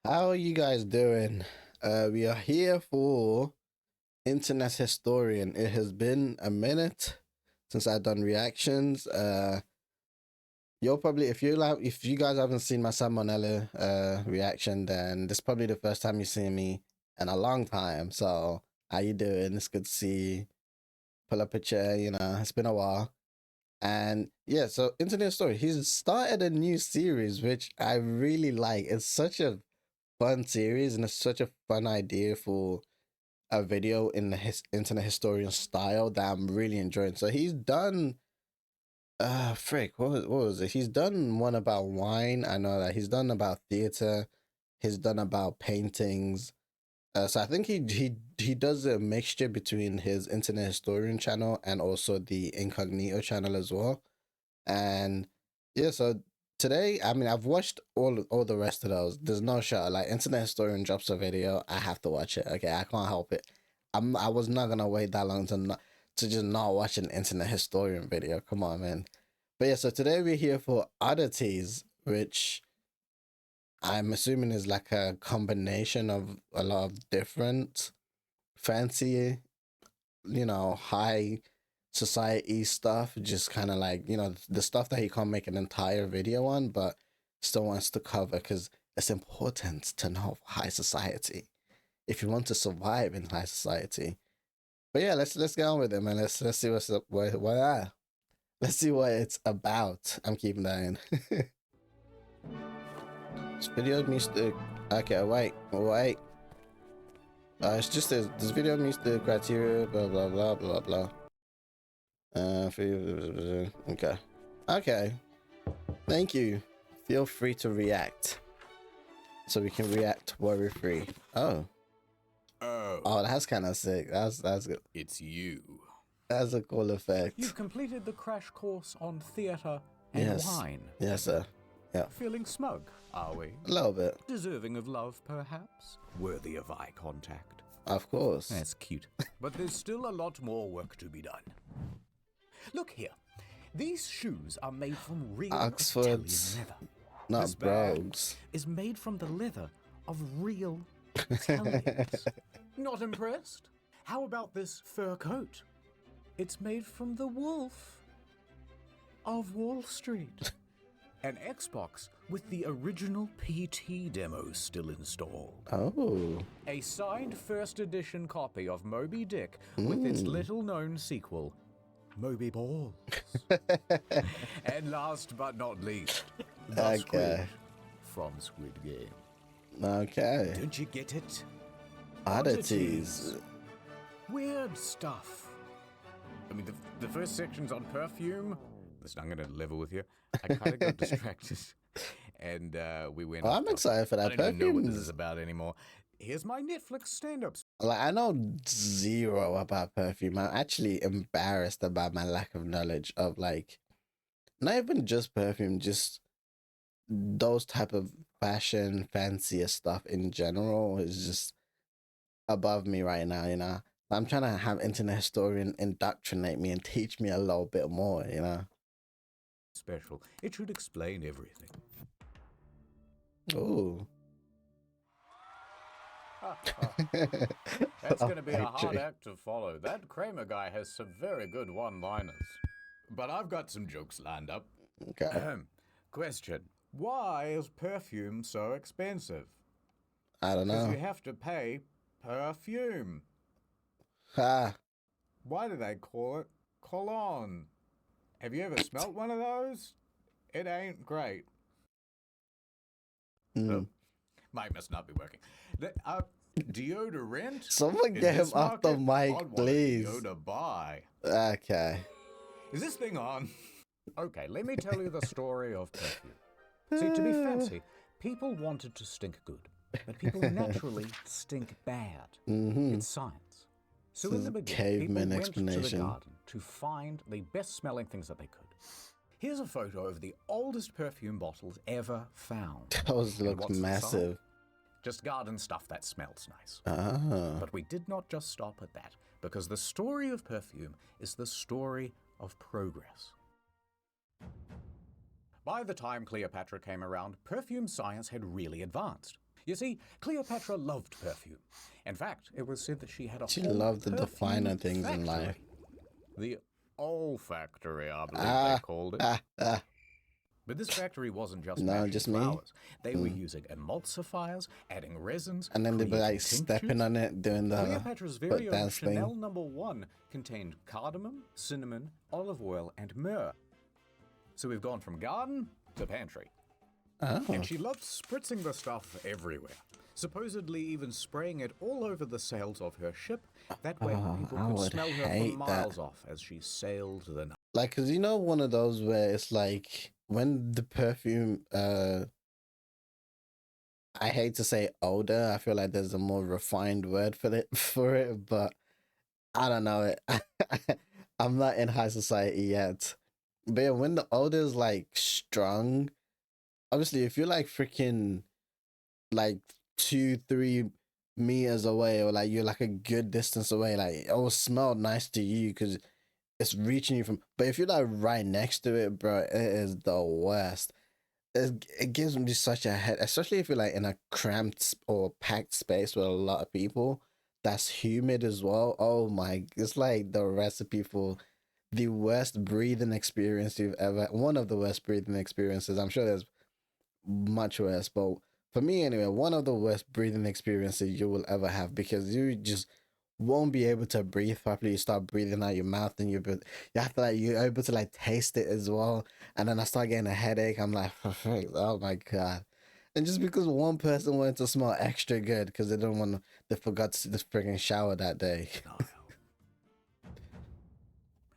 How are you guys doing? We are here for Internet Historian. It has been a minute since I've done reactions. You're probably if you guys haven't seen my salmonella reaction, then this is probably the first time you see me in a long time. So how you doing? It's good to see you. Pull up a chair. It's been a while. And yeah, so Internet Story. He's started a new series which I really like. It's such a fun series and it's such a fun idea for a video in the internet historian style that I'm really enjoying. So he's done frick, what was it? He's done one about wine. I know that he's done about theater, he's done about paintings. So I think he does a mixture between his internet historian channel and also the incognito channel as well. And yeah, so today, I mean, I've watched all the rest of those. There's no shot. Like Internet Historian drops a video, I have to watch it. Okay, I can't help it. I was not gonna wait that long to just not watch an Internet Historian video. Come on, man. But yeah, so today we're here for oddities, which I'm assuming is like a combination of a lot of different fancy, high society stuff, just kind of like, the stuff that he can't make an entire video on, but still wants to cover because it's important to know high society if you want to survive in high society. But yeah, let's get on with it, man. Let's see what's up. Let's see what it's about. I'm keeping that in. This video meets the okay. Wait. It's just this video meets the criteria. Blah blah blah blah blah. Okay. Okay. Thank you. Feel free to react. So we can react worry free. Oh. Oh, that's kind of sick. That's good. It's you. That's a cool effect. You've completed the crash course on theater and wine. Yes, sir. Yeah. Feeling smug, are we? A little bit. Deserving of love, perhaps? Worthy of eye contact? Of course. That's cute. But there's still a lot more work to be done. Look here. These shoes are made from real Oxfords, Italian leather. not This bag brogues. is made from the leather of real Italians. Not impressed? How about this fur coat? It's made from the wolf of Wall Street. An Xbox with the original PT demo still installed. Oh. A signed first edition copy of Moby Dick with its little-known sequel, Moby Balls. And last but not least, the squid from Squid Game. Okay. Don't you get it? Oddities. Weird stuff. I mean, the first section's on perfume. Listen, I'm going to level with you. I kind of got distracted. And we went... Oh, I'm excited for that. I don't even know what this is about anymore. Here's my Netflix stand-ups. Like, I know zero about perfume. I'm actually embarrassed about my lack of knowledge of, like, not even just perfume, just those type of fashion, fancier stuff in general is just above me right now, you know? I'm trying to have internet historian indoctrinate me and teach me a little bit more, you know? Special. It should explain everything. Ooh. That's going to be a hard act to follow. That Kramer guy has some very good one-liners. But I've got some jokes lined up. Okay. Question. Why is perfume so expensive? I don't Because know. you have to pay perfume. Ha. Why do they call it cologne? Have you ever smelt one of those? It ain't great. Mm. Mic must not be working. Deodorant? Someone get him off the mic, please. Deodor buy. Okay. Is this thing on? Okay, let me tell you the story of perfume. See, to be fancy, people wanted to stink good, but people naturally stink bad. It's science. So in the beginning, people went to the garden to find the best-smelling things that they could. Here's a photo of the oldest perfume bottles ever found. Those And look what's inside? massive. Just garden stuff that smells nice. Ah. But we did not just stop at that, because the story of perfume is the story of progress. By the time Cleopatra came around, perfume science had really advanced. You see, Cleopatra loved perfume. In fact, it was said that she had a She whole loved the finer perfume things in factory. life. The olfactory, I believe they Ah, called it. ah, ah. But this factory wasn't just No, mashing just me. flowers. They were using emulsifiers, adding resins, And then they'd be like creating stepping tinctures. on it, doing the Cleopatra's very foot own dance Chanel thing. No. 1 contained cardamom, cinnamon, olive oil, and myrrh. So we've gone from garden to pantry. Oh. And she loved spritzing the stuff everywhere, supposedly even spraying it all over the sails of her ship. That way people I could would smell her hate from miles off as she sailed the night. Like, cause you know one of those where it's like when the perfume, I hate to say odor. I feel like there's a more refined word for it, but I don't know it. I'm not in high society yet. But yeah, when the odor is like strong, obviously if you're like freaking like 2-3 meters away, or like you're like a good distance away, like it will smell nice to you because it's reaching you from. But if you're like right next to it, bro, it is the worst. It gives me such a head, especially if you're like in a cramped or packed space with a lot of people. That's humid as well. Oh my, it's like the recipe for the worst breathing experience you've ever. One of the worst breathing experiences. I'm sure there's much worse, but for me anyway, one of the worst breathing experiences you will ever have, because you just won't be able to breathe properly. You start breathing out your mouth, and you have to like, you're able to like taste it as well. And then I start getting a headache. I'm like, oh my god. And just because one person wanted to smell extra good because they didn't want to, they forgot to the freaking shower that day.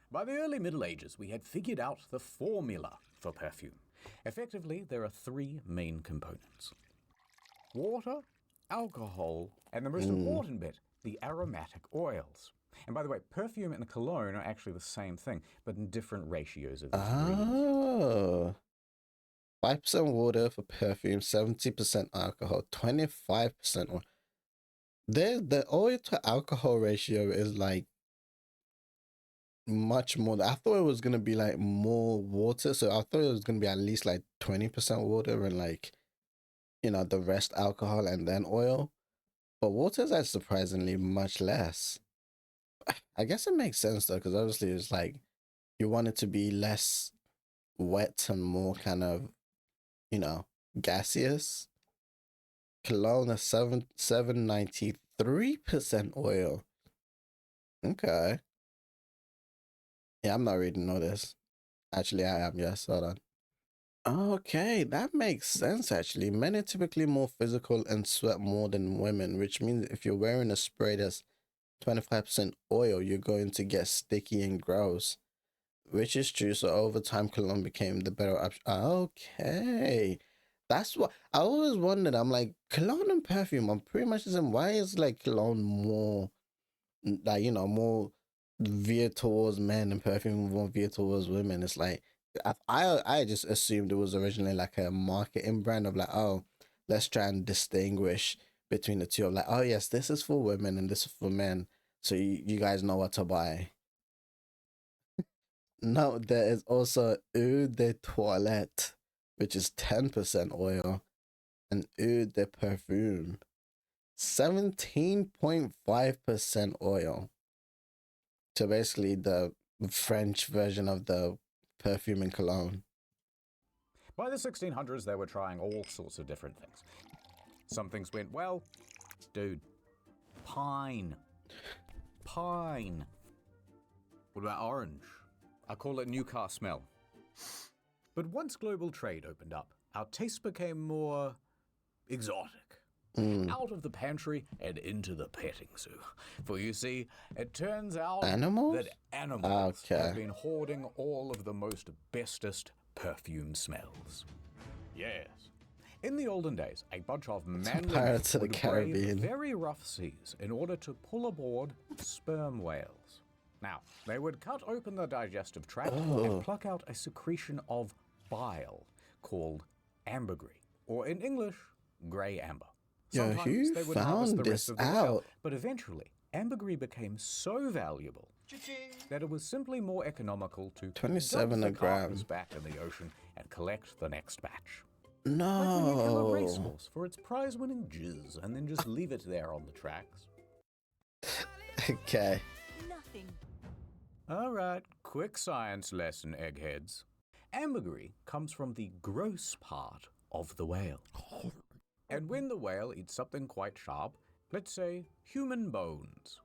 By the early Middle Ages, we had figured out the formula for perfume. Effectively, there are 3 main components: water, alcohol, and the most important bit, the aromatic oils. And by the way, perfume and cologne are actually the same thing, but in different ratios of these ingredients. Oh. 5% water for perfume, 70% alcohol, 25% oil. The oil to alcohol ratio is like much more. I thought it was gonna be like more water, so I thought it was gonna be at least like 20% water and like, the rest alcohol and then oil. But water is like surprisingly much less. I guess it makes sense though, because obviously it's like you want it to be less wet and more kind of, gaseous. Cologne is 793% oil. Okay. Yeah, I'm not reading all this. Actually, I am. Yes, hold on. Okay, that makes sense actually. Men are typically more physical and sweat more than women, which means if you're wearing a spray that's 25% oil, you're going to get sticky and gross, which is true. So over time, cologne became the better option. Okay. That's what I always wondered. I'm like, cologne and perfume, I'm pretty much the same. Why is like cologne more, like, more veered towards men and perfume more veered towards women? It's like, I just assumed it was originally like a marketing brand of like, oh, let's try and distinguish between the two. Of like, oh yes, this is for women and this is for men, so you guys know what to buy. No, there is also eau de toilette, which is 10% oil, and eau de perfume, 17.5% oil. So basically the French version of the perfume and cologne. By the 1600s, they were trying all sorts of different things. Some things went well. Dude, pine. Pine. What about orange? I call it new car smell. But once global trade opened up, our taste became more exotic. Out of the pantry and into the petting zoo. For you see, it turns out Animals? that animals Okay. have been hoarding all of the most bestest perfume smells. Yes. In the olden days, a bunch of manly men Pirates of the would brave Caribbean. very rough seas in order to pull aboard sperm whales. Now, they would cut open the digestive tract and pluck out a secretion of bile called ambergris, or in English, grey amber. Yo, Sometimes who they would harvest found the rest this of the whale, out? but eventually, ambergris became so valuable that it was simply more economical to 27 dump a the carcass gram. back in the ocean and collect the next batch. Like when you kill a No. racehorse for its prize-winning jizz and then just leave it there on the tracks. Okay. Nothing. All right, quick science lesson, eggheads. Ambergris comes from the gross part of the whale. And when the whale eats something quite sharp, let's say human bones,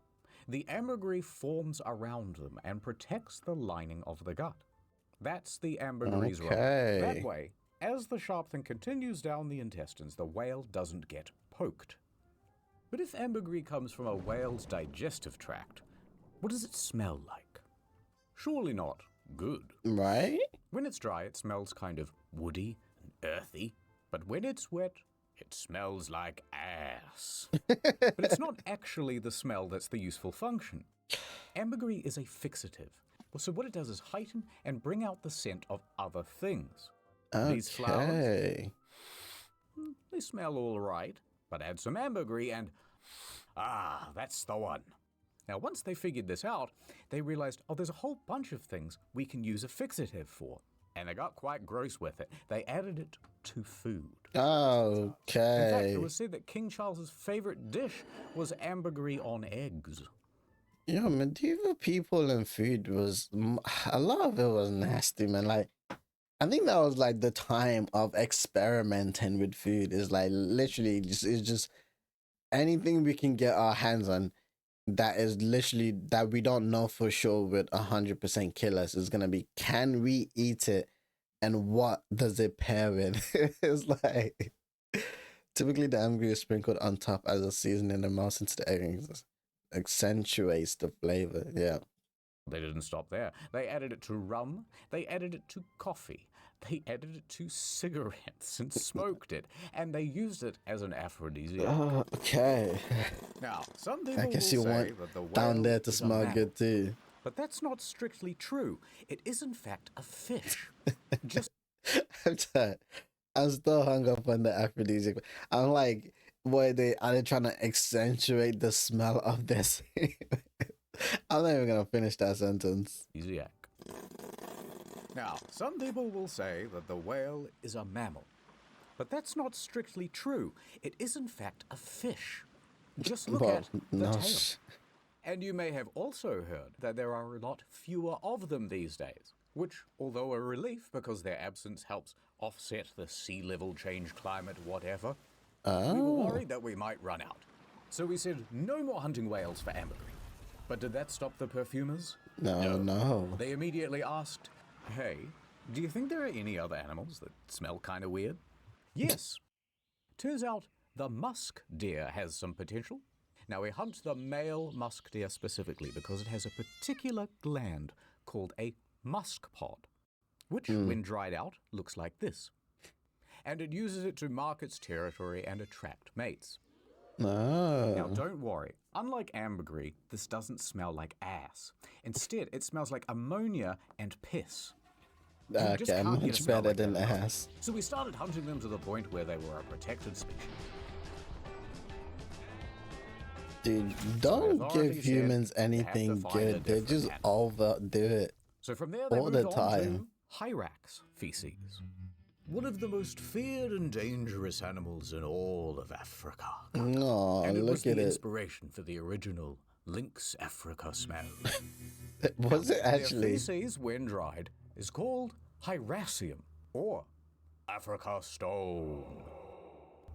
the ambergris forms around them and protects the lining of the gut. That's the ambergris role. That way, as the sharp thing continues down the intestines, the whale doesn't get poked. But if ambergris comes from a whale's digestive tract, what does it smell like? Surely not good. Right? When it's dry, it smells kind of woody and earthy. But when it's wet, it smells like ass. But it's not actually the smell that's the useful function. Ambergris is a fixative. So what it does is heighten and bring out the scent of other things. These flowers, they smell all right, but add some ambergris and, that's the one. Now, once they figured this out, they realized, there's a whole bunch of things we can use a fixative for. And they got quite gross with it. They added it to food. Okay. In fact, it was said that King Charles's favorite dish was ambergris on eggs. Yeah, medieval people and food was a lot of it was nasty, man. Like, I think that was like the time of experimenting with food. Is like literally it's just anything we can get our hands on that is literally that we don't know for sure would 100% kill us is gonna be, can we eat it and what does it pair with? It's like typically the ambergris is sprinkled on top as a seasoning and melts into the eggs, accentuates the flavor. Yeah. They didn't stop there. They added it to rum. They added it to coffee. They added it to cigarettes and smoked it. And they used it as an aphrodisiac. Okay. Now, some people I will guess you say want that the whale down there to is a smell mammal. good too. But that's not strictly true. It is, in fact, a fish. Just I'm tired. I'm still hung up on the aphrodisiac. I'm like, are they trying to accentuate the smell of this? I'm not even gonna finish that sentence. aphrodisiac. Now, some people will say that the whale is a mammal. But that's not strictly true. It is, in fact, a fish. Just look Well, at the no. tail. And you may have also heard that there are a lot fewer of them these days, which, although a relief because their absence helps offset the sea level change, climate, whatever, we were worried that we might run out. So we said no more hunting whales for ambergris. But did that stop the perfumers? No. They immediately asked, hey, do you think there are any other animals that smell kind of weird? Yes. Turns out the musk deer has some potential. Now, we hunt the male musk deer specifically because it has a particular gland called a musk pod, which, when dried out, looks like this. And it uses it to mark its territory and attract mates. Now, don't worry. Unlike ambergris, this doesn't smell like ass. Instead, it smells like ammonia and piss. You just Okay, can't get a much smell better like than that. ass. So we started hunting them to the point where they were a protected species. Dude, don't authorities give said humans you have to anything find a good. They different just animal. overdo it. So from there, they All moved the on time. to hyrax feces. One of the most feared and dangerous animals in all of Africa. No, And it was look at the it. inspiration for the original Lynx Africa smell. Was it Their actually? feces, when dried, is called hyraceum, or Africa stone.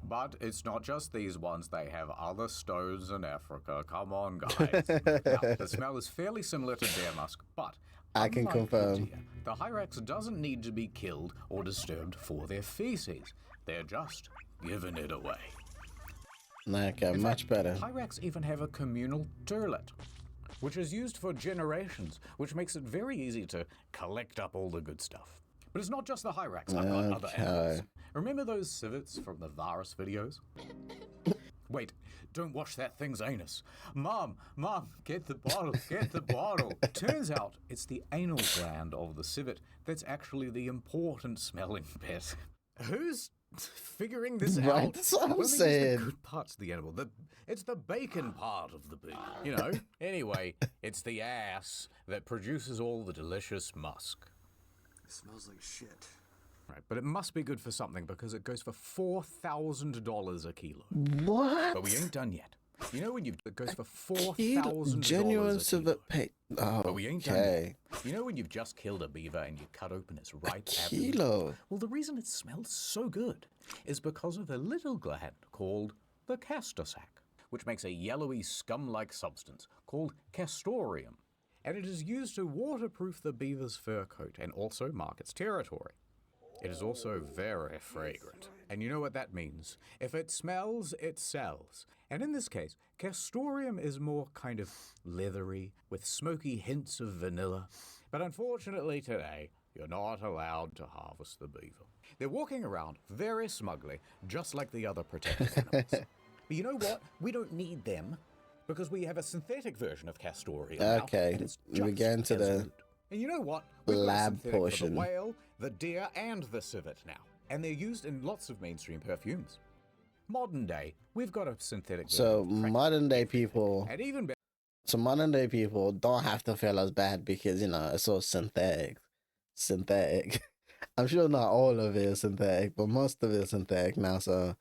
But it's not just these ones, they have other stones in Africa. Come on, guys. Now, the smell is fairly similar to bear musk, but I can unlike the confirm. deer, the hyrax doesn't need to be killed or disturbed for their feces. They're just giving it away. Okay, In much fact, better. hyrax even have a communal toilet, which is used for generations, which makes it very easy to collect up all the good stuff. But it's not just the hyrax, I've got other animals. Remember those civets from the virus videos? Wait, don't wash that thing's anus. Mom, get the bottle, get the bottle. Turns out it's the anal gland of the civet that's actually the important smelling bit. Who's figuring this Right, out? that's what I'm Well, these are saying. the good parts of the animal. It's the bacon part of the pig, you know? Anyway, it's the ass that produces all the delicious musk. It smells like shit. Right, but it must be good for something because it goes for $4,000 a kilo. What? But we ain't done yet. You know when it goes for Kilo, $4,000 genuine a civet kilo. pig. Oh, But we ain't done okay. yet. You know when you've just killed a beaver and you cut open its right abdomen? Kilo. Well, the reason it smells so good is because of a little gland called the castor sac, which makes a yellowy scum-like substance called castoreum. And it is used to waterproof the beaver's fur coat and also mark its territory. It is also very fragrant. And you know what that means. If it smells, it sells. And in this case, castoreum is more kind of leathery, with smoky hints of vanilla. But unfortunately today, you're not allowed to harvest the beaver. They're walking around very smugly, just like the other protected animals. But you know what? We don't need them, because we have a synthetic version of castoreum now. Okay, And it's we get into as the good. And you know what? We've got a lab synthetic for portion. the whale, the deer, and the civet now. And they're used in lots of mainstream perfumes. Modern day, we've got a synthetic version So of practically modern day everything. people, And even better, so modern day people don't have to feel as bad because, you know, it's all synthetic. Synthetic. I'm sure not all of it is synthetic, but most of it is synthetic now. So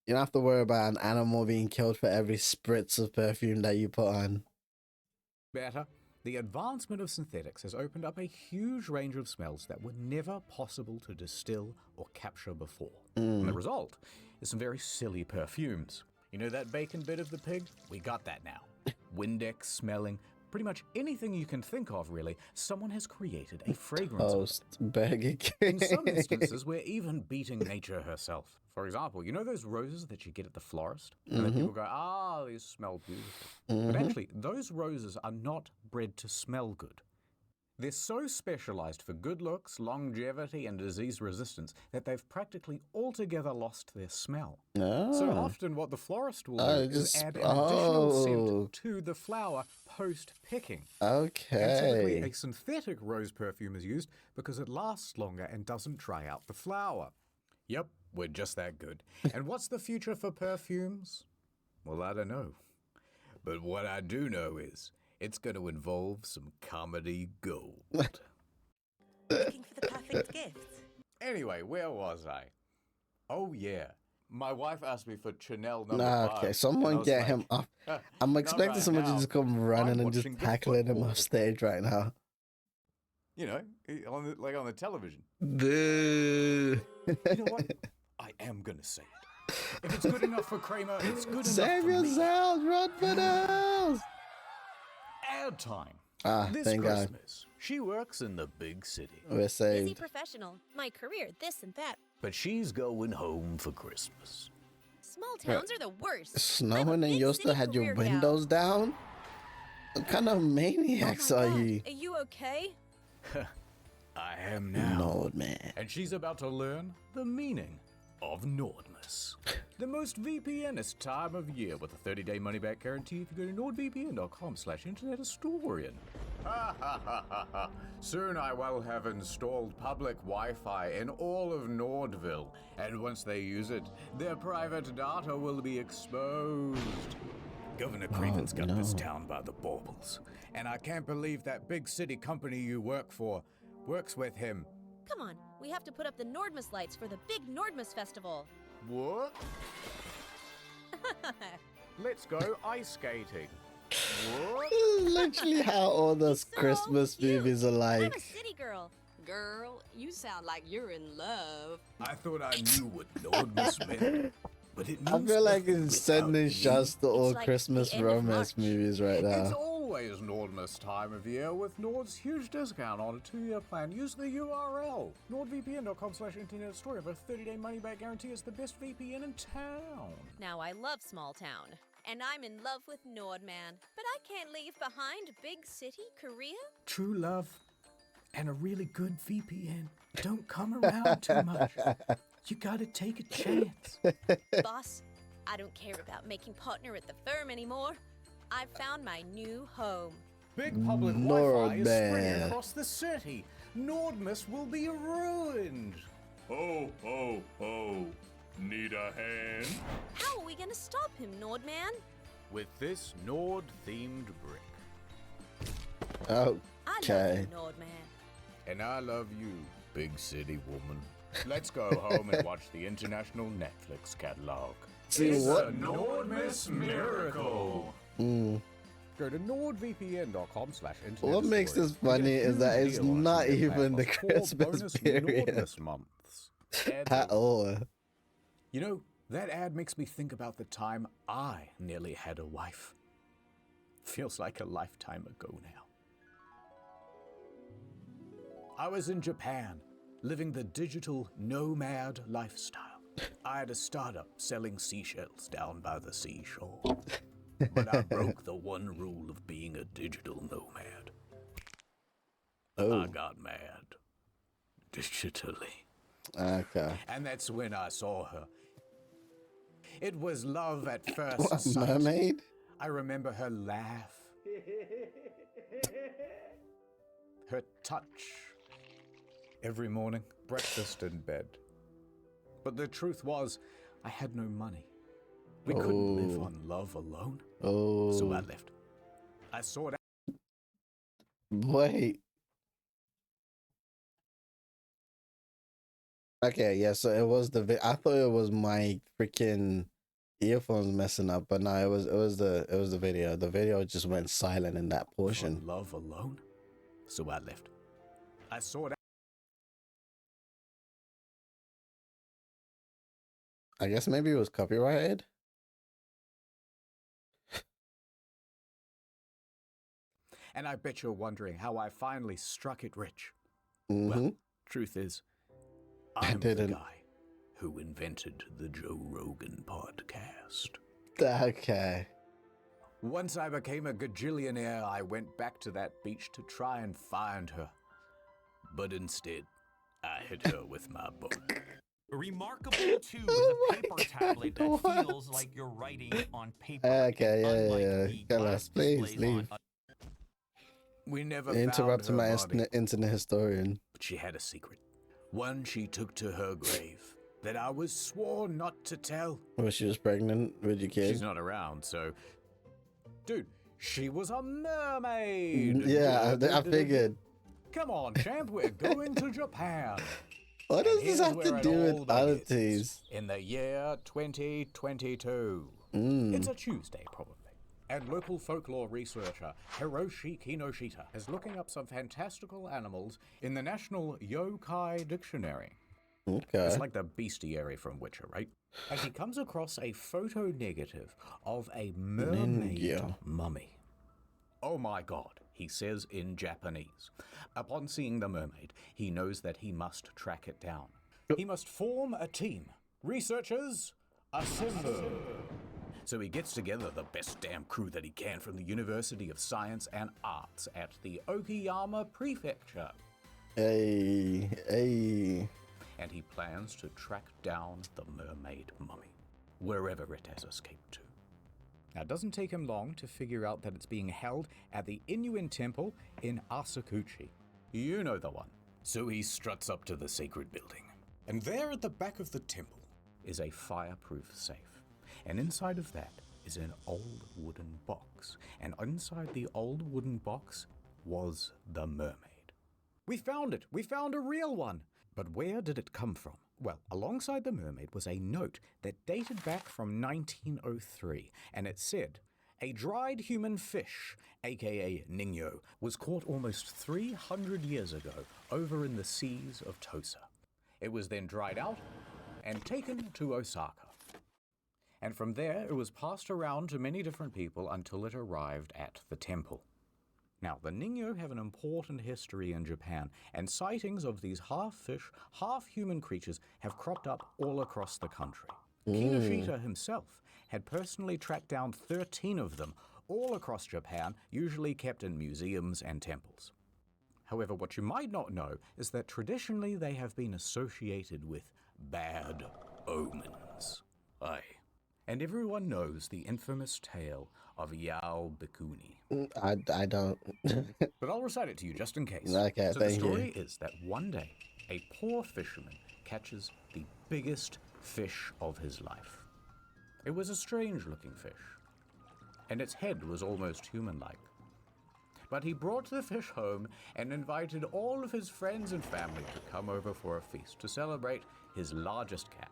you don't have to worry about an animal being killed for every spritz of perfume that you put on. the advancement of synthetics has opened up a huge range of smells that were never possible to distill or capture before. And the result is some very silly perfumes. You know that bacon bit of the pig? We got that now. Windex smelling, pretty much anything you can think of, really. Someone has created a fragrance. Toast, Burger King. In some instances, we're even beating nature herself. For example, you know those roses that you get at the florist? And then people go, ah, these smell beautiful. But actually, those roses are not bred to smell good. They're so specialized for good looks, longevity, and disease resistance that they've practically altogether lost their smell. So often what the florist will do is add an additional scent to the flower post-picking. And typically Okay. a synthetic rose perfume is used because it lasts longer and doesn't dry out the flower. Yep, we're just that good. And what's the future for perfumes? Well, I don't know. But what I do know is it's going to involve some comedy gold. Looking for the perfect gift. Anyway, where was I? Oh, yeah. My wife asked me for Chanel number Nah, 5. okay, and I someone was get like, him up. I'm "Not expecting right someone to now. just come running I'm and just watching the tackling him football." off stage right now. You know, on the television. Boo. You know what? I am going to say it. If it's good enough for Kramer, it's good Save enough for me. yourselves, run for the hills. Ad time. Ah, This thank God. Christmas, she works in the big city, We're Busy saved. professional. My career, this and that. but she's going home for Christmas. Small towns are the worst. Snowing and big you still city had your career gal. windows down? What kind of maniacs Oh my are God, you? Are you okay? I am now. No, man. And she's about to learn the meaning of Nordmas. The most VPNist time of year with a 30-day money-back guarantee if you go to nordvpn.com/internethistorian. Ha ha ha ha ha. Soon I will have installed public Wi-Fi in all of Nordville, and once they use it, their private data will be exposed. Governor Craven's got this town by the baubles, and I can't believe that big city company you work for works with him. Come on, we have to put up the Nordmas lights for the big Nordmas festival. What? Let's go ice skating. What? This is literally how all those So Christmas cute. movies are I'm like. a city girl. Girl, you sound like you're in love. I thought I knew what Nordmas meant, but it I means feel like nothing it's sending without shots to all like Christmas the end of romance March. movies right you. It's now. always Nordmas time of year with Nord's huge discount on a 2-year plan. Use the URL, nordvpn.com/internetstory for a 30-day money-back guarantee. It's the best VPN in town. Now I love small town. And I'm in love with Nordman. But I can't leave behind big city Korea. True love and a really good VPN don't come around too much. You gotta take a chance. Boss, I don't care about making partner at the firm anymore. I've found my new home. Big public Wi-Fi is spreading Nordman. across the city. Nordmas will be ruined. Ho, ho, ho. Need a hand? How are we gonna stop him, Nordman? With this Nord-themed brick. I love Okay. you, Nordman. And I love you, big city woman. Let's go home and watch the international Netflix catalog. See It's what? a Nordmas miracle. Mm. Go to nordvpn.com/internet. What makes this funny is that it's not even the Christmas period months. at all. You know, that ad makes me think about the time I nearly had a wife. Feels like a lifetime ago now. I was in Japan, living the digital nomad lifestyle. I had a startup selling seashells down by the seashore. But I broke the one rule of being a digital nomad. Oh. I got mad. Digitally. Okay. And that's when I saw her. It was love at first What, sight. mermaid? I remember her laugh. Her touch. Every morning, breakfast in bed. But the truth was, I had no money. We couldn't live on love alone. Oh. So I left. I sought out. Wait. Okay, yeah, so it was I thought it was my freaking earphones messing up, but no, it was the video. The video just went silent in that portion. Love alone. So I left. I sought out. I guess maybe it was copyrighted. And I bet you're wondering how I finally struck it rich. Mm-hmm. Well, truth is, I'm the didn't. guy who invented the Joe Rogan podcast. Okay. Once I became a gajillionaire, I went back to that beach to try and find her. But instead, I hit her with my book. Remarkable too is a paper tablet that What? feels like you're writing on paper. Okay, unlike yeah. the Tell glass us, please displays leave. on We never Interrupting found my her body, internet historian. but she had a secret. One she took to her grave that I was sworn not to tell. Well, she was pregnant with your kid. She's not around, so... Dude, she was a mermaid! Yeah, I figured. Come on, champ, we're going to Japan. What does And this here's have where to it do all with oddities? begins. In the year 2022. It's a Tuesday, probably. And local folklore researcher Hiroshi Kinoshita is looking up some fantastical animals in the National Yokai Dictionary. Okay. It's like the bestiary from Witcher, right? And he comes across a photo negative of a mermaid Ninja. mummy. Oh my god, he says in Japanese. Upon seeing the mermaid, he knows that he must track it down. He must form a team. Researchers, assemble. So he gets together the best damn crew that he can from the University of Science and Arts at the Okayama Prefecture. Hey. And he plans to track down the mermaid mummy, wherever it has escaped to. Now, it doesn't take him long to figure out that it's being held at the Inuin Temple in Asakuchi. You know the one. So he struts up to the sacred building. And there at the back of the temple is a fireproof safe. And inside of that is an old wooden box. And inside the old wooden box was the mermaid. We found it! We found a real one! But where did it come from? Well, alongside the mermaid was a note that dated back from 1903, and it said, "A dried human fish, aka Ningyo, was caught almost 300 years ago over in the seas of Tosa. It was then dried out and taken to Osaka. And from there it was passed around to many different people until it arrived at the temple." Now, the Ningyo have an important history in Japan, and sightings of these half-fish, half-human creatures have cropped up all across the country. Kinoshita himself had personally tracked down 13 of them, all across Japan, usually kept in museums and temples. However, what you might not know is that traditionally they have been associated with bad omens. Aye. And everyone knows the infamous tale of Yao Bikuni. I don't. But I'll recite it to you just in case. Okay, so the thank story you. is that one day, a poor fisherman catches the biggest fish of his life. It was a strange-looking fish, and its head was almost human-like. But he brought the fish home and invited all of his friends and family to come over for a feast to celebrate his largest catch.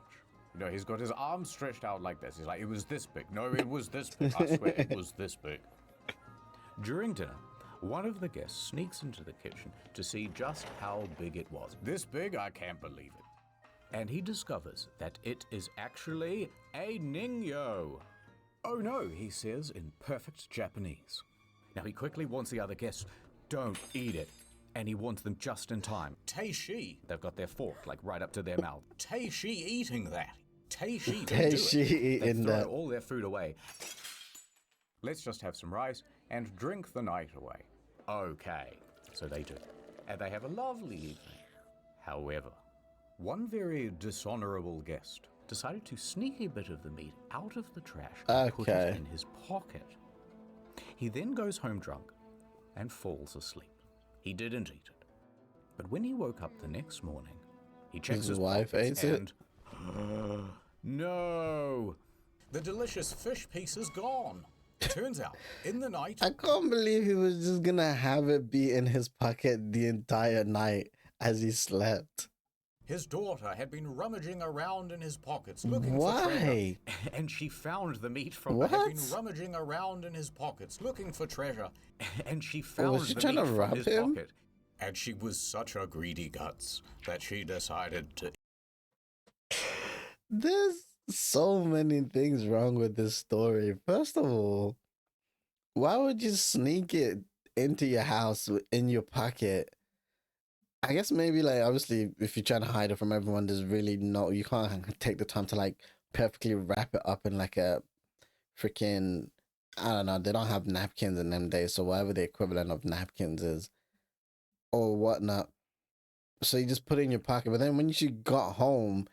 You know, he's got his arms stretched out like this. He's like, it was this big. No, it was this big. I swear it was this big. During dinner, one of the guests sneaks into the kitchen to see just how big it was. This big? I can't believe it. And he discovers that it is actually a ningyo. Oh no, he says in perfect Japanese. Now he quickly warns the other guests, don't eat it. And he warns them just in time. Teishi. They've got their fork like right up to their mouth. Teishi eating that. Teishi don't do it. Eating They throw that. all their food away. Let's just have some rice and drink the night away. Okay, so they do. And they have a lovely evening. However, one very dishonorable guest decided to sneak a bit of the meat out of the trash and put Okay. it in his pocket. He then goes home drunk and falls asleep. He didn't eat it. But when he woke up the next morning, he checks his wife pockets ate it? and... No! The delicious fish piece is gone. Turns out, in the night... I can't believe he was just gonna have it be in his pocket the entire night as he slept. His daughter had been rummaging around in his pockets looking for treasure. Why? And she found the meat from What? had been rummaging around in his pockets looking for treasure. And she found was she the trying meat to from rob his him? pocket. And she was such a greedy guts that she decided to... There's so many things wrong with this story. First of all, why would you sneak it into your house in your pocket? I guess maybe like obviously if you're trying to hide it from everyone, there's really no, you can't take the time to like perfectly wrap it up in like a freaking, I don't know, they don't have napkins in them days, so whatever the equivalent of napkins is or whatnot. So you just put it in your pocket, but then when you got home,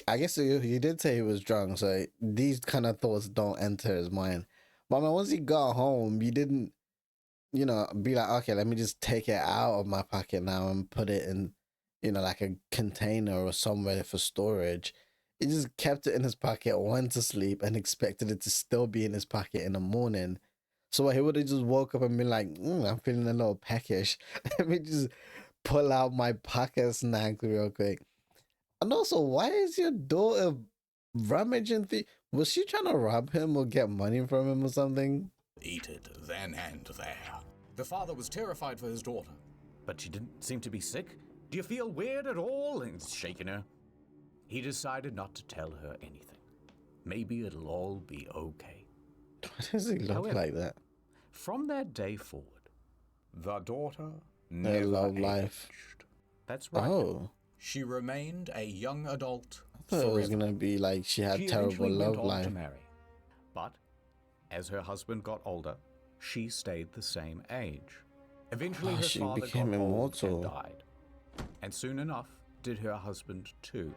I guess he did say he was drunk, so these kind of thoughts don't enter his mind. But I mean, once he got home, you didn't, be like, okay, let me just take it out of my pocket now and put it in, like a container or somewhere for storage. He just kept it in his pocket, went to sleep, and expected it to still be in his pocket in the morning. So he would have just woke up and been like, I'm feeling a little peckish. Let me just pull out my pocket snack real quick. And also, why is your daughter rummaging was she trying to rob him or get money from him or something? Eat it then and there. The father was terrified for his daughter. But she didn't seem to be sick. Do you feel weird at all? And shaking her. He decided not to tell her anything. Maybe it'll all be okay. Why does he look However, like that? From that day forward, the daughter Their never love aged. life. That's right. Oh, She remained a young adult I thought it was forever. gonna be like she had She terrible eventually love went on life. to marry. But as her husband got older, she stayed the same age. Eventually, Oh, her she father became got old immortal. and died. And soon enough, did her husband too.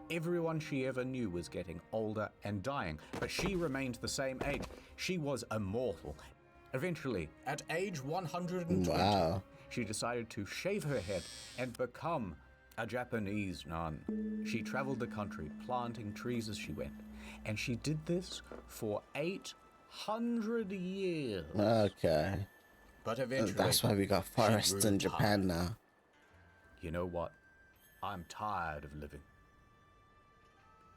Everyone she ever knew was getting older and dying, but she remained the same age. She was immortal. Eventually, at age 120, Wow. she decided to shave her head and become a Japanese nun. She traveled the country, planting trees as she went. And she did this for 800 years. Okay. But eventually, That's why we got forests grew in Japan now. You know what? I'm tired of living.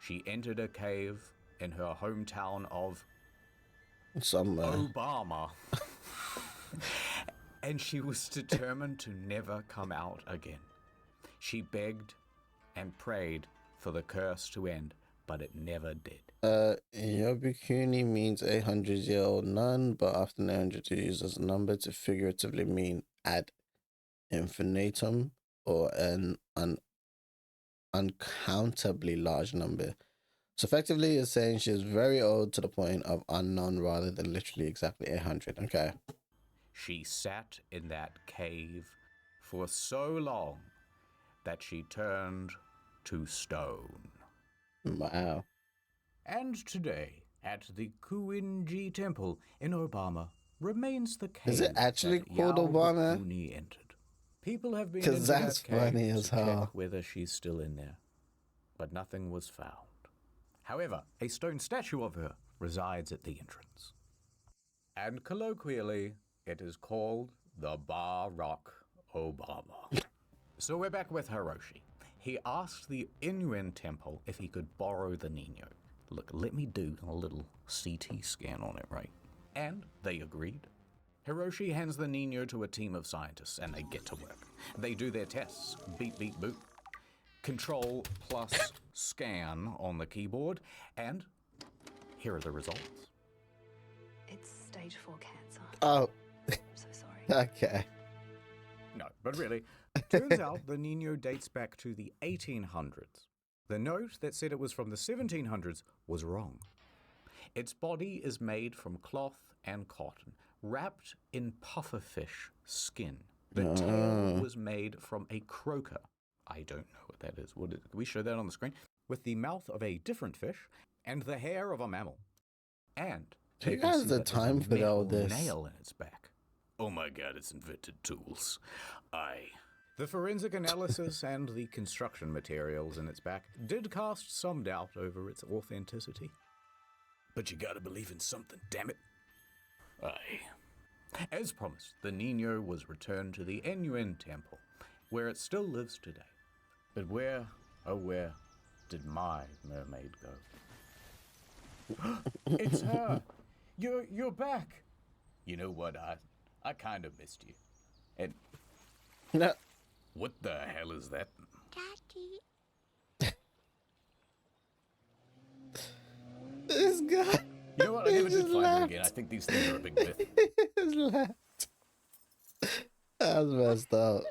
She entered a cave in her hometown of Somewhere. Obama. And she was determined to never come out again. She begged and prayed for the curse to end, but it never did. Yobukuni means 800-year-old nun, but often 800 is used as a number to figuratively mean ad infinitum or an uncountably large number. So effectively, it's saying she is very old to the point of unknown rather than literally exactly 800. Okay. She sat in that cave for so long that she turned to stone. Wow. And today, at the Kuinji Temple in Obama, remains the cave Is it actually that called Yao Obama? Bukuni entered. People have been 'Cause into that's that cave funny to as check hell. whether she's still in there, but nothing was found. However, a stone statue of her resides at the entrance. And colloquially, It is called the Barack Obama. So we're back with Hiroshi. He asked the Inuin temple if he could borrow the Nino. Look, let me do a little CT scan on it, right? And they agreed. Hiroshi hands the Nino to a team of scientists, and they get to work. They do their tests. Beep, beep, boop. Control plus scan on the keyboard, and here are the results. It's stage 4 cancer. Oh, I'm so sorry. okay. No, but really, turns out the Nino dates back to the 1800s. The note that said it was from the 1700s was wrong. Its body is made from cloth and cotton, wrapped in pufferfish skin. The tail was made from a croaker. I don't know what that is. Can we show that on the screen? With the mouth of a different fish and the hair of a mammal. And Who you can has see the that there's a time for all metal this? nail in its back. Oh my god, it's invented tools. The forensic analysis and the construction materials in its back did cast some doubt over its authenticity. But you gotta believe in something, damn it. As promised, the Nino was returned to the Inuin temple, where it still lives today. But where, oh where, did my mermaid go? It's her! You're back! You know what, I kind of missed you. And No. what the hell is that? Daddy. This guy. You know what, I He never did just find her laughed. again. I think these things are a big myth. He just laughed. That's messed up.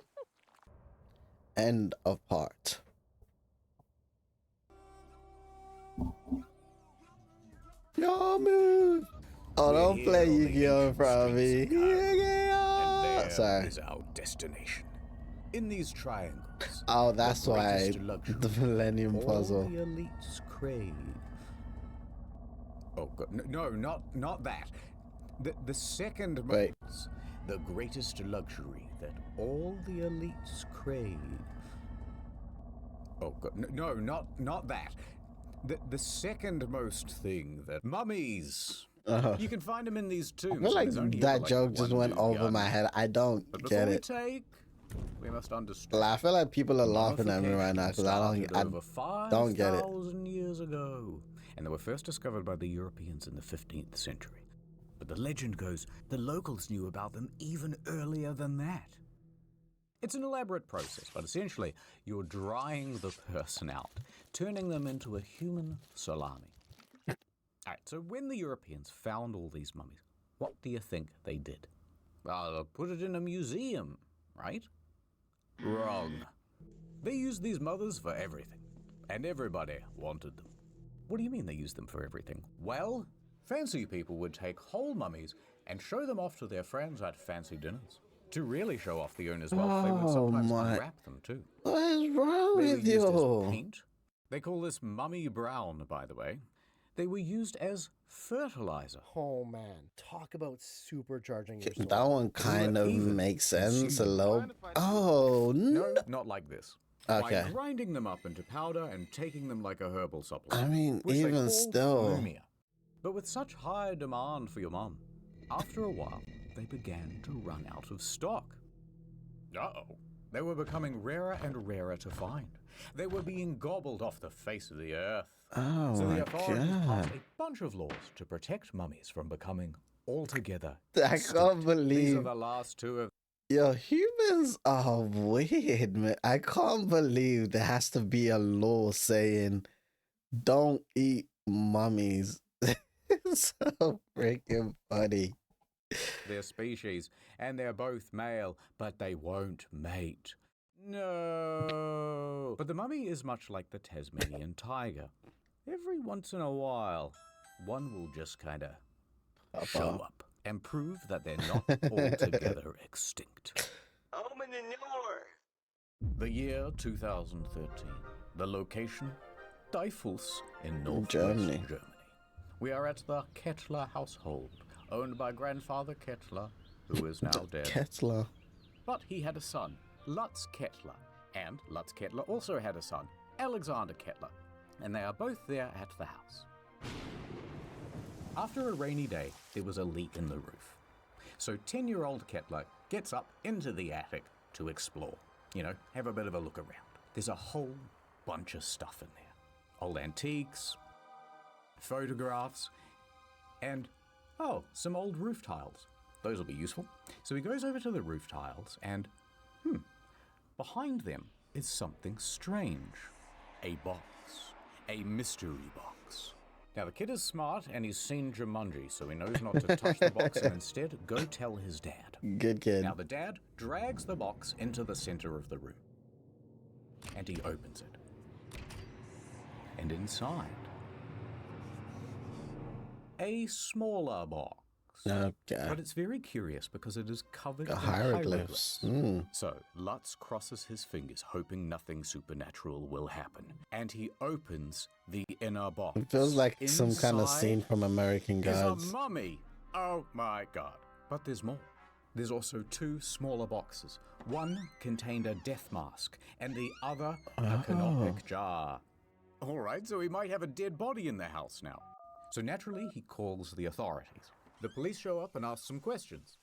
End of part. Y'all move. Oh, We're don't here play on the Yu-Gi-Oh! in ancient front of me. streets of Cairo, and Yu-Gi-Oh! there Sorry. is our destination. In these triangles. Oh, that's the why greatest luxury the Millennium all Puzzle. the elites crave. Oh god, no, not that. The second Wait. the greatest luxury that all the elites crave. Oh god, no, not that. The second most thing that mummies. You can find them in these tombs. I feel like and there's only that ever, joke just one went big over gun. my head. I don't But get before it. we must understand. Like, I feel like people are laughing at me right now because I don't get it. 5,000 years ago, and they were first discovered by the Europeans in the 15th century. But the legend goes the locals knew about them even earlier than that. It's an elaborate process, but essentially you're drying the person out, turning them into a human salami. All right, so when the Europeans found all these mummies, what do you think they did? Well, put it in a museum, right? Wrong. They used these mothers for everything, and everybody wanted them. What do you mean they used them for everything? Well, fancy people would take whole mummies and show them off to their friends at fancy dinners. To really show off the owner's wealth, they would sometimes unwrap them too. What is wrong They were with used as you? paint. They call this mummy brown, by the way. They were used as fertilizer. Oh man, talk about supercharging your soul. That one kind of even makes sense a consumed. little. Oh, no. No, not like this. Okay. By grinding them up into powder and taking them like a herbal supplement. I mean, which they even called still. Lumia. But with such high demand for your mum, after a while, they began to run out of stock. Uh-oh. They were becoming rarer and rarer to find. They were being gobbled off the face of the earth. Oh, So my the authorities God. passed a bunch of laws to protect mummies from becoming altogether I extinct. can't These believe. are the last two of Yo, humans are weird, man. I can't believe there has to be a law saying don't eat mummies. It's so freaking funny. their species, and they're both male, but they won't mate. No. But the mummy is much like the Tasmanian tiger. Every once in a while, one will just kind of show up and prove that they're not altogether extinct. The year 2013. The location? Deifuls in northwest Germany. Germany. We are at the Kettler household, owned by grandfather Kettler, who is now dead. Kettler. But he had a son, Lutz Kettler, and Lutz Kettler also had a son, Alexander Kettler, and they are both there at the house. After a rainy day, there was a leak in the roof. So 10-year-old Kettler gets up into the attic to explore. Have a bit of a look around. There's a whole bunch of stuff in there. Old antiques, photographs, and, some old roof tiles. Those will be useful. So he goes over to the roof tiles and, behind them is something strange. A box. A mystery box. Now the kid is smart and he's seen Jumanji, so he knows not to touch the box and instead go tell his dad. Good kid. Now the dad drags the box into the center of the room. And he opens it. And inside, a smaller box. Okay. But it's very curious because it is covered The in hieroglyphs. So Lutz crosses his fingers, hoping nothing supernatural will happen. And he opens the inner box. It feels like some kind of Inside scene from American is Gods. a mummy. Oh my god. But there's more. There's also two smaller boxes. One contained a death mask, and the other a canopic jar. All right, so we might have a dead body in the house now. So naturally, he calls the authorities. The police show up and ask some questions.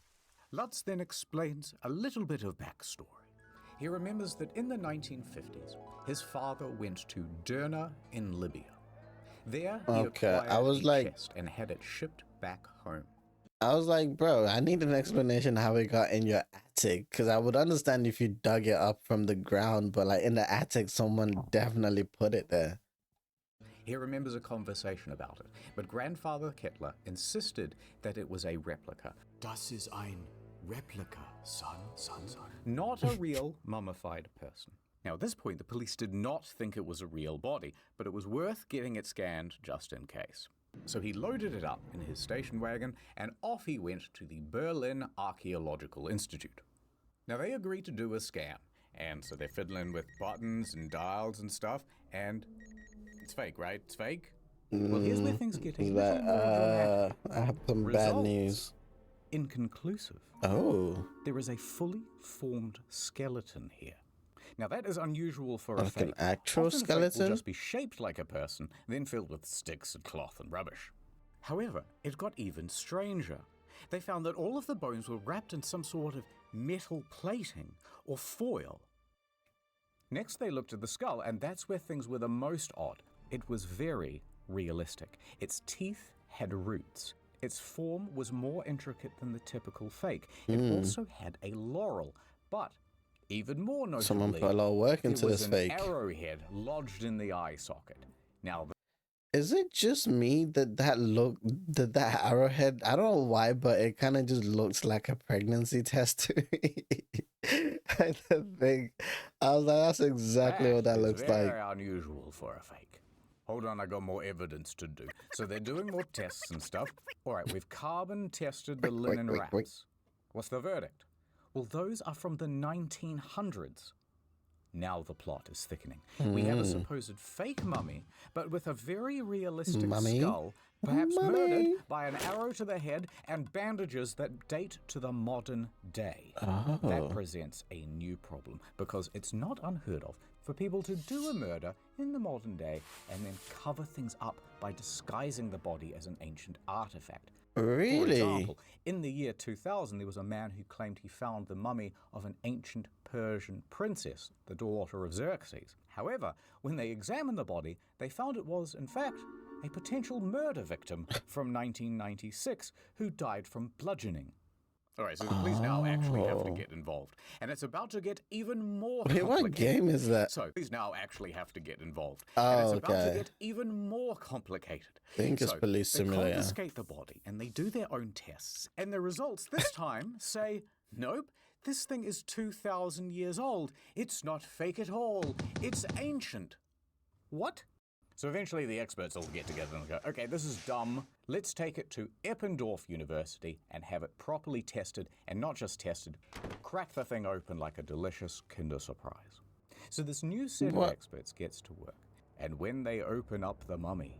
Lutz then explains a little bit of backstory. He remembers that in the 1950s, his father went to Derna in Libya. There, he acquired a chest and had it shipped back home. I was like, bro, I need an explanation how it got in your attic. Because I would understand if you dug it up from the ground, but like in the attic, someone definitely put it there. He remembers a conversation about it, but grandfather Kettler insisted that it was a replica. Das ist ein Replika, son. Not a real mummified person. Now, at this point, the police did not think it was a real body, but it was worth getting it scanned just in case. So he loaded it up in his station wagon, and off he went to the Berlin Archaeological Institute. Now, they agreed to do a scan, and so they're fiddling with buttons and dials and stuff, and it's fake, right? It's fake? Well, here's where things get a little more dramatic. I have some bad news. Inconclusive. Oh. There is a fully formed skeleton here. Now, that is unusual for a Like fake. an actual Often a fake skeleton? will just be shaped like a person, then filled with sticks and cloth and rubbish. However, it got even stranger. They found that all of the bones were wrapped in some sort of metal plating or foil. Next, they looked at the skull, and that's where things were the most odd. It was very realistic. Its teeth had roots. Its form was more intricate than the typical fake. It also had a laurel, but even more notably, Someone put a lot of work into there this was an fake. arrowhead lodged in the eye socket. Now, Is it just me that that arrowhead? I don't know why, but it kind of just looks like a pregnancy test to me. I think I was like, that's exactly what that is looks very like. unusual for a fake. Hold on, I got more evidence to do. So they're doing more tests and stuff. All right, we've carbon tested the linen wraps. What's the verdict? Well, those are from the 1900s. Now the plot is thickening. We have a supposed fake mummy, but with a very realistic skull, perhaps murdered by an arrow to the head and bandages that date to the modern day. That presents a new problem, because it's not unheard of for people to do a murder in the modern day and then cover things up by disguising the body as an ancient artifact. Really? For example, in the year 2000, there was a man who claimed he found the mummy of an ancient Persian princess, the daughter of Xerxes. However, when they examined the body, they found it was, in fact, a potential murder victim from 1996 who died from bludgeoning. All right, so the police now actually have to get involved. And it's about to get even more Wait, complicated. what game is that? So police now actually have to get involved. Oh, and it's about to okay. get even more complicated. I think it's Police They Simulator. confiscate the body and they do their own tests. And the results this time say, nope, this thing is 2,000 years old. It's not fake at all. It's ancient. What? So eventually the experts all get together and go, okay, this is dumb. Let's take it to Eppendorf University and have it properly tested, and not just tested, crack the thing open like a delicious Kinder Surprise. So this new set of experts gets to work, and when they open up the mummy...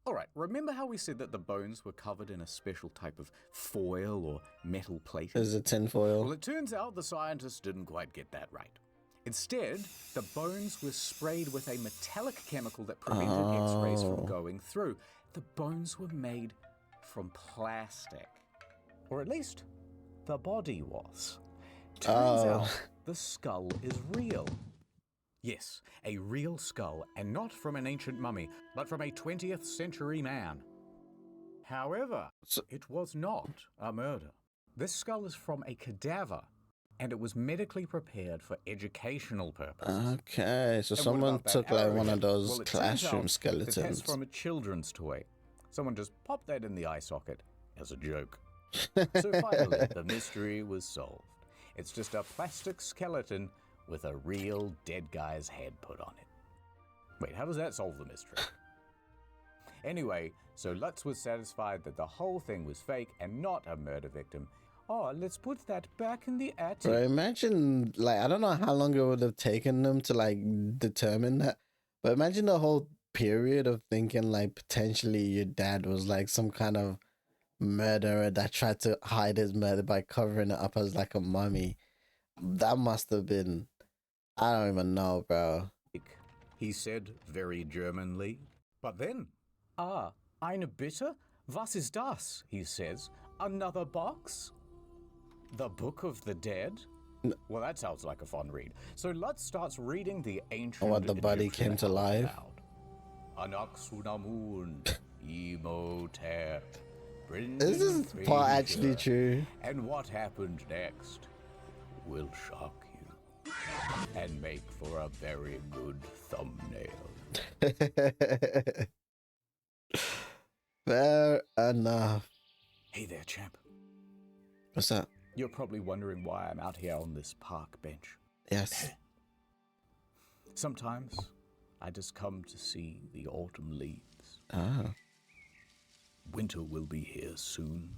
All right, remember how we said that the bones were covered in a special type of foil or metal plating? Is it tinfoil? Well, it turns out the scientists didn't quite get that right. Instead, the bones were sprayed with a metallic chemical that prevented X-rays from going through. The bones were made from plastic. Or at least, the body was. Turns Oh. out the skull is real. Yes, a real skull, and not from an ancient mummy, but from a 20th century man. However, it was not a murder. This skull is from a cadaver, and it was medically prepared for educational purposes. Okay, so And what someone about that took like one arrowhead? of those Well, it turns classroom out that skeletons. that's from a children's toy. Someone just popped that in the eye socket as a joke. So finally, the mystery was solved. It's just a plastic skeleton with a real dead guy's head put on it. Wait, how does that solve the mystery? Anyway, so Lutz was satisfied that the whole thing was fake and not a murder victim. Oh, let's put that back in the attic. Bro, imagine, like, I don't know how long it would have taken them to, like, determine that. But imagine the whole period of thinking, like, potentially your dad was, like, some kind of murderer that tried to hide his murder by covering it up as, like, a mummy. That must have been, I don't even know, bro. He said very Germanly. But then, eine Bitte? Was ist das? He says. Another box? The Book of the Dead? Well, that sounds like a fun read. So Lutz starts reading the ancient What, the body Egyptian came to out life? loud. Anaxunamun, Imhotep. Is this part actually true? And what happened next will shock you and make for a very good thumbnail. Fair enough. Hey there, champ. What's that? You're probably wondering why I'm out here on this park bench. Yes. Sometimes I just come to see the autumn leaves. Ah, Winter will be here soon.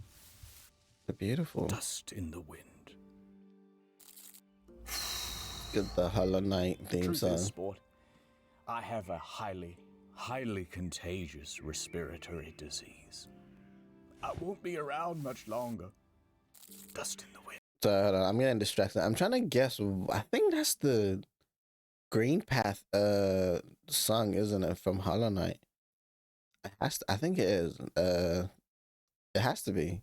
they're beautiful. Dust in the wind. Get the Hollow Knight theme Truth song. is, sport, I have a highly contagious respiratory disease. I won't be around much longer. Dust in the wind. So hold on, I'm getting distracted. I'm trying to guess. I think that's the Green Path song, isn't it, from Hollow Knight? It has to, I think it is. It has to be.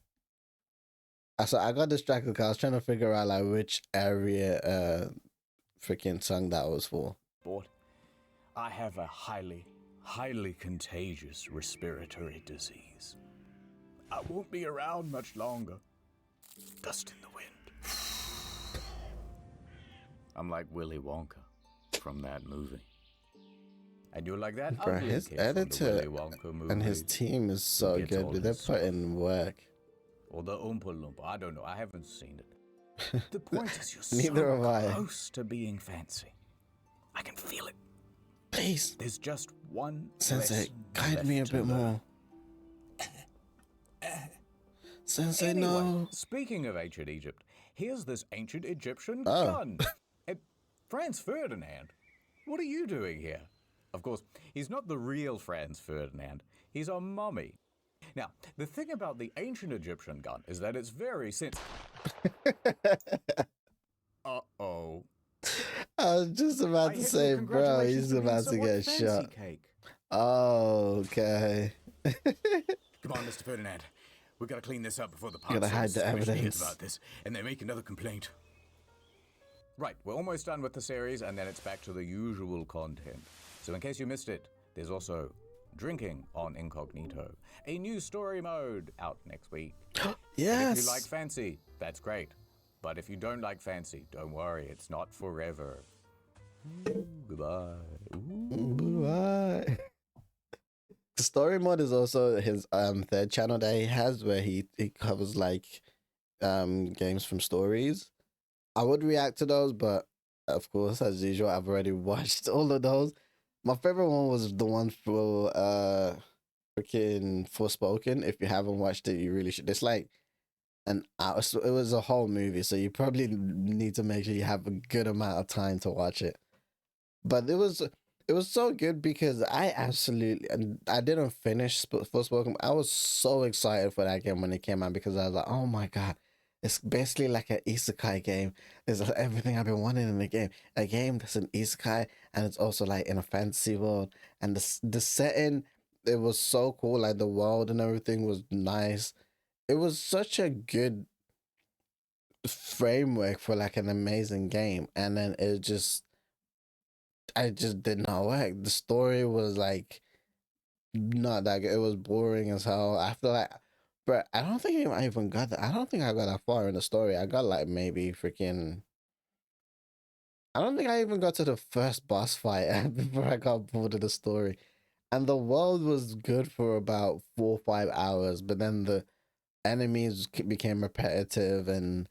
So I got distracted because I was trying to figure out like which area freaking song that was for. Sport, I have a highly contagious respiratory disease. I won't be around much longer. Dust in the wind. I'm like Willy Wonka from that movie. And you're like that Bro, ugly his kid from the editor Willy Wonka movie. and his team is so gets all good. They're his stuff. putting work. Or the Oompa Loompa. I don't know. I haven't seen it. The point is you're Neither so have I. close to being fancy. I can feel it. Please, There's just one Sensei, lesson guide me a left to bit learn. more. Sensei, Anyway, no. speaking of ancient Egypt, here's this ancient Egyptian Oh. gun. And Franz Ferdinand, what are you doing here? Of course, he's not the real Franz Ferdinand. He's a mummy. Now, the thing about the ancient Egyptian gun is that it's very sensitive. Uh-oh. I was just about to say, bro, he's about to get shot. Cake. Oh, okay. Come on, Mr. Ferdinand. We gotta clean this up before the Gotta hide the especially hears evidence. about this, and they make another complaint. Right, we're almost done with the series, and then it's back to the usual content. So in case you missed it, there's also Drinking on Incognito, a new story mode out next week. And Yes. if you like fancy, that's great. But if you don't like fancy, don't worry, it's not forever. Ooh, goodbye. Ooh. Bye. The story mode is also his third channel that he has where he covers like games from stories. I would react to those, but of course, as usual, I've already watched all of those. My favorite one was the one for freaking Forspoken. If you haven't watched it, you really should. It's like an hour. So it was a whole movie, so you probably need to make sure you have a good amount of time to watch it. But it was so good because I absolutely, and I didn't finish Forspoken. I was so excited for that game when it came out because I was like, oh my god, it's basically like an isekai game. It's like everything I've been wanting in a game. A game that's an isekai and it's also like in a fantasy world. And the setting, it was so cool. Like the world and everything was nice. It was such a good framework for like an amazing game, and then I just did not work. The story was like not that good. It was boring as hell. I feel like, but I don't think I even got that. I don't think I got that far in the story. I got like maybe freaking. I don't think I even got to the first boss fight before I got bored of the story. And the world was good for about 4 or 5 hours, but then the enemies became repetitive, and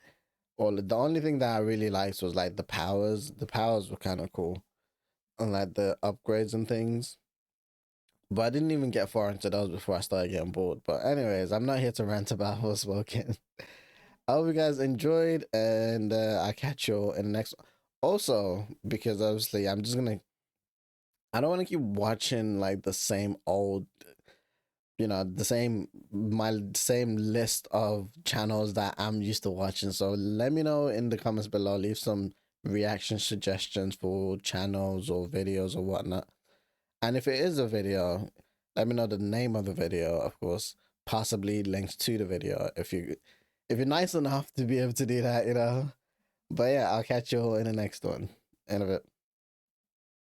all. The only thing that I really liked was like the powers. The powers were kind of cool, and like the upgrades and things. But I didn't even get far into those before I started getting bored. But anyways, I'm not here to rant about Forspoken. I hope you guys enjoyed, and I'll catch you in the next one. Also, because obviously I don't want to keep watching like the same old, the same list of channels that I'm used to watching. So let me know in the comments below. Leave some reaction suggestions for channels or videos or whatnot. And if it is a video, let me know the name of the video, of course. Possibly links to the video if you're nice enough to be able to do that. But yeah, I'll catch you all in the next one. In a bit.